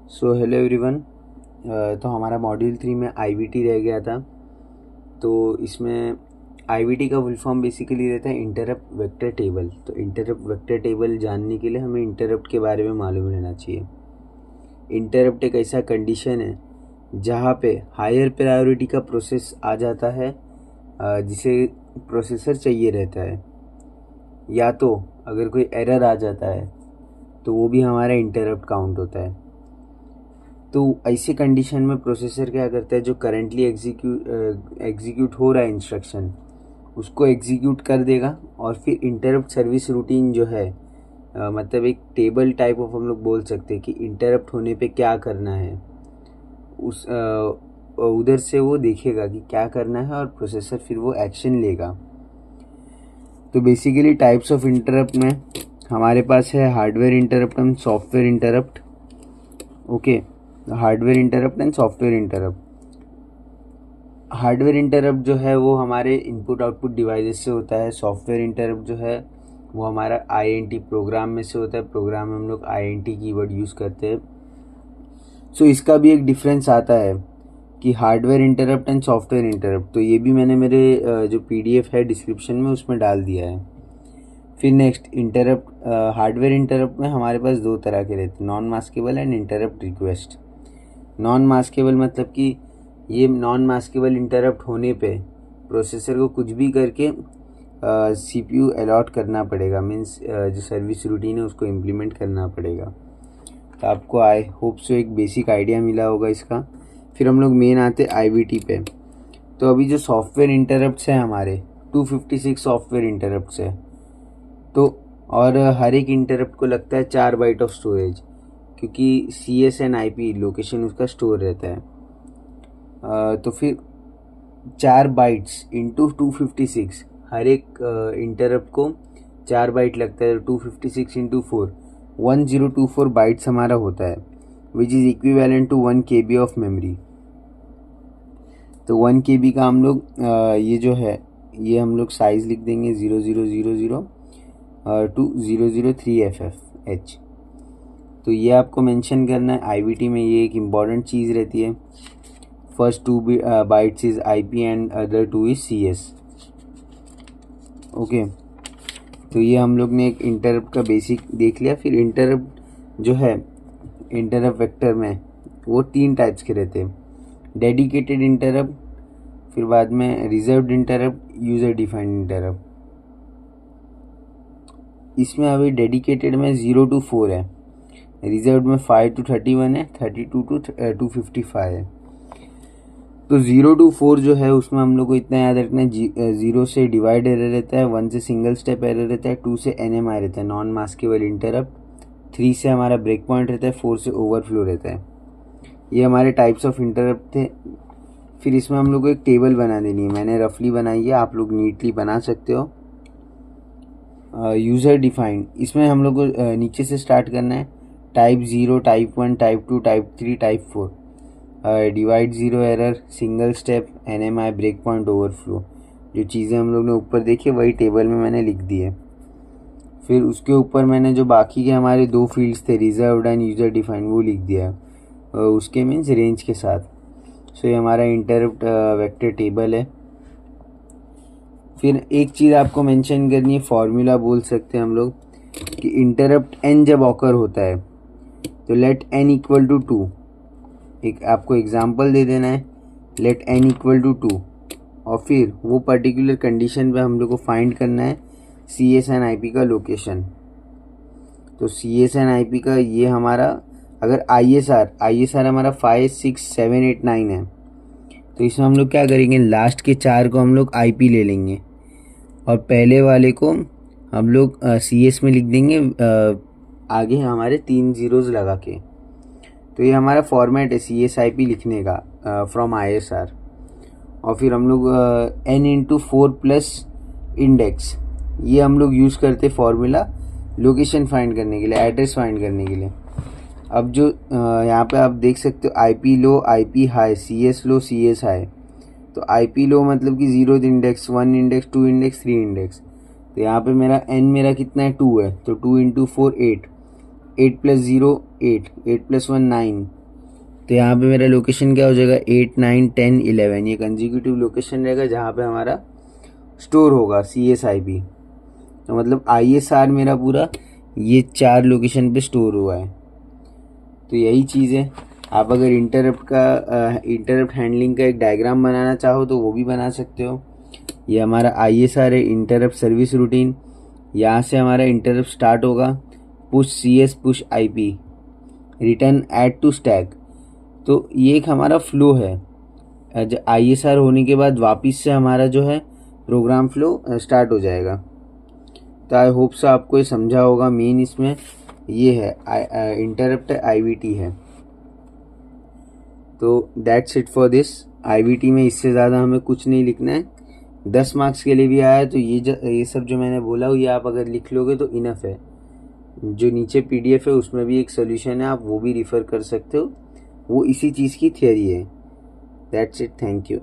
So hello everyone. तो हमारा module 3 में आईवीटी रह गया था। तो इसमें आईवीटी का फुल फॉर्म बेसिकली रहता है इंटरप्ट वेक्टर टेबल। तो इंटरप्ट वेक्टर टेबल जानने के लिए हमें इंटरप्ट के बारे में मालूम रहना चाहिए। इंटरप्ट एक ऐसा कंडीशन है जहाँ पे हायर प्रायोरिटी का प्रोसेस आ जाता है जिसे प्रोसेसर चाहिए रहता है, या तो अगर कोई एरर आ जाता है तो वो भी हमारा इंटरप्ट काउंट होता है। तो ऐसे कंडीशन में प्रोसेसर क्या करता है, जो करेंटली एग्जीक्यूट हो रहा है इंस्ट्रक्शन उसको एग्जीक्यूट कर देगा, और फिर इंटरप्ट सर्विस रूटीन जो है मतलब एक टेबल टाइप ऑफ हम लोग बोल सकते हैं कि इंटरप्ट होने पे क्या करना है, उस उधर से वो देखेगा कि क्या करना है और प्रोसेसर फिर वो एक्शन लेगा। तो बेसिकली टाइप्स ऑफ इंटरप्ट में हमारे पास है hardware interrupt and software interrupt. Okay, hardware interrupt and software interrupt. Hardware interrupt जो है वो हमारे इनपुट आउटपुट डिवाइसेस से होता है। सॉफ्टवेयर इंटरप्ट जो है वो हमारा आईएनटी प्रोग्राम में से होता है। प्रोग्राम में हम लोग आईएनटी कीवर्ड यूज़ करते हैं। सो इसका भी एक डिफरेंस आता है कि hardware interrupt and software interrupt. तो ये भी मैंने मेरे जो पीडीएफ है डिस्क्रिप्शन में उसमें डाल दिया है। फिर नेक्स्ट इंटरप्ट, हार्डवेयर इंटरप्ट में हमारे पास दो तरह के रहते हैं, non maskable and interrupt request. Non maskable मतलब कि ये नॉन मास्केबल इंटरप्ट होने पे प्रोसेसर को कुछ भी करके सीपीयू अलॉट करना पड़ेगा, मीन्स जो सर्विस रूटीन है उसको इम्प्लीमेंट करना पड़ेगा। तो आपको आई होप सो एक बेसिक आइडिया मिला होगा इसका। फिर हम लोग मेन आते हैं आईवीटी पे। तो अभी जो सॉफ्टवेयर इंटरप्ट्स हैं हमारे 256 सॉफ्टवेयर इंटरप्ट्स है। तो और हर एक इंटरप्ट को लगता है 4 बाइट ऑफ स्टोरेज, क्योंकि CSNIP लोकेशन उसका स्टोर रहता है। तो फिर 4 बाइट्स इंटू 256, हर एक इंटरप्ट को 4 बाइट लगता है। 256 इंटू 4 1024 बाइट्स हमारा होता है, which is equivalent to 1 KB of memory. तो 1 KB का हम लोग ये जो है ये हम लोग साइज़ लिख देंगे 0000 टू 003FFH। तो ये आपको मेंशन करना है। आईवीटी में ये एक इम्पॉर्टेंट चीज़ रहती है। First 2 bytes is IP and other 2 is CS। Okay, तो ये हम लोग ने एक इंटरप्ट का बेसिक देख लिया। फिर इंटरप्ट जो है इंटरप्ट वेक्टर में वो 3 टाइप्स के रहते हैं, डेडिकेटेड इंटरप्ट, फिर बाद में reserved interrupt, user defined interrupt. इसमें अभी डेडिकेटेड में 0 to 4 है, रिजर्व में 5 to 31 है, 32 to 255 है। तो 0 to 4 जो है उसमें हम लोग को इतना याद रखना है, 0 से डिवाइड एरर रहता है, 1 से सिंगल स्टेप एरर रहता है, 2 से NMI रहता है नॉन मास्केबल इंटरप्ट, 3 से हमारा ब्रेक पॉइंट रहता है, 4 से ओवरफ्लो रहता है। ये हमारे टाइप्स ऑफ इंटरप्ट थे। फिर इसमें हम लोग को एक टेबल बना देनी है, मैंने रफली बनाई है, आप लोग नीटली बना सकते हो। यूज़र डिफाइंड, इसमें हम लोग को नीचे से स्टार्ट करना है। Type 0, type 1, type 2, type 3, type 4, divide 0 error, single step, NMI, break point, overflow. जो चीज़ें हम लोग ने ऊपर देखी वही टेबल में मैंने लिख दी है। फिर उसके ऊपर मैंने जो बाकी के हमारे 2 फील्ड्स थे, रिजर्व्ड एंड यूज़र डिफाइंड, वो लिख दिया है उसके मीन्स रेंज के साथ। सो ये हमारा इंटरप्ट वेक्टर टेबल है। फिर एक चीज़ आपको मेंशन करनी है, फॉर्मूला बोल सकते हैं हम लोग, कि इंटरप्ट n जब ऑकर होता है तो लेट n इक्वल टू 2। एक आपको एग्जांपल दे देना है, लेट n इक्वल टू 2, और फिर वो पर्टिकुलर कंडीशन पे हम लोग को फाइंड करना है CSNIP का लोकेशन। तो CSNIP का ये हमारा, अगर ISR हमारा 5, 6, 7, 8, 9 है, तो इसमें हम लोग क्या करेंगे, लास्ट के 4 को हम लोग IP ले लेंगे और पहले वाले को हम लोग CS में लिख देंगे आगे हमारे 3 ज़ीरोज़ लगा के। तो ये हमारा फॉर्मेट है CSIP लिखने का फ्रॉम ISR। और फिर हम लोग n इंटू 4 प्लस इंडेक्स, ये हम लोग यूज़ करते फॉर्मूला लोकेशन फाइंड करने के लिए, एड्रेस फाइंड करने के लिए। अब जो यहाँ पे आप देख सकते हो IP लो, IP हाई, CS लो, CS हाई। तो IP लो मतलब कि 0 इंडेक्स, 1 इंडेक्स, 2 इंडेक्स, 3 इंडेक्स। तो यहाँ पे मेरा n मेरा कितना है, 2 है, तो 2 इंटू 4 8, 8+0 8, 8+1 9, तो यहाँ पे मेरा लोकेशन क्या हो जाएगा 8 9 10 11, ये कंजिक्यूटिव लोकेशन रहेगा जहाँ पे हमारा स्टोर होगा CSIP। तो मतलब ISR मेरा पूरा ये 4 लोकेशन पे स्टोर हुआ है। तो यही चीज़ है। आप अगर इंटरप्ट हैंडलिंग का एक डायग्राम बनाना चाहो तो वो भी बना सकते हो। ये हमारा ISR है, इंटरप्ट सर्विस रूटीन। यहाँ से हमारा इंटरप्ट स्टार्ट होगा, push CS push IP, return add to stack. तो ये एक हमारा फ्लो है। ISR होने के बाद वापस से हमारा जो है प्रोग्राम फ्लो स्टार्ट हो जाएगा। तो आई होप सो आपको ये समझा होगा। मेन इसमें ये है इंटरप्ट IVT है। तो that's it for this. IVT में इससे ज़्यादा हमें कुछ नहीं लिखना है। 10 मार्क्स के लिए भी आया है, तो ये सब जो मैंने बोला ये आप अगर लिख लोगे तो इनफ है। जो नीचे PDF है उसमें भी एक सोल्यूशन है, आप वो भी रिफ़र कर सकते हो, वो इसी चीज़ की थियरी है। That's it, thank you.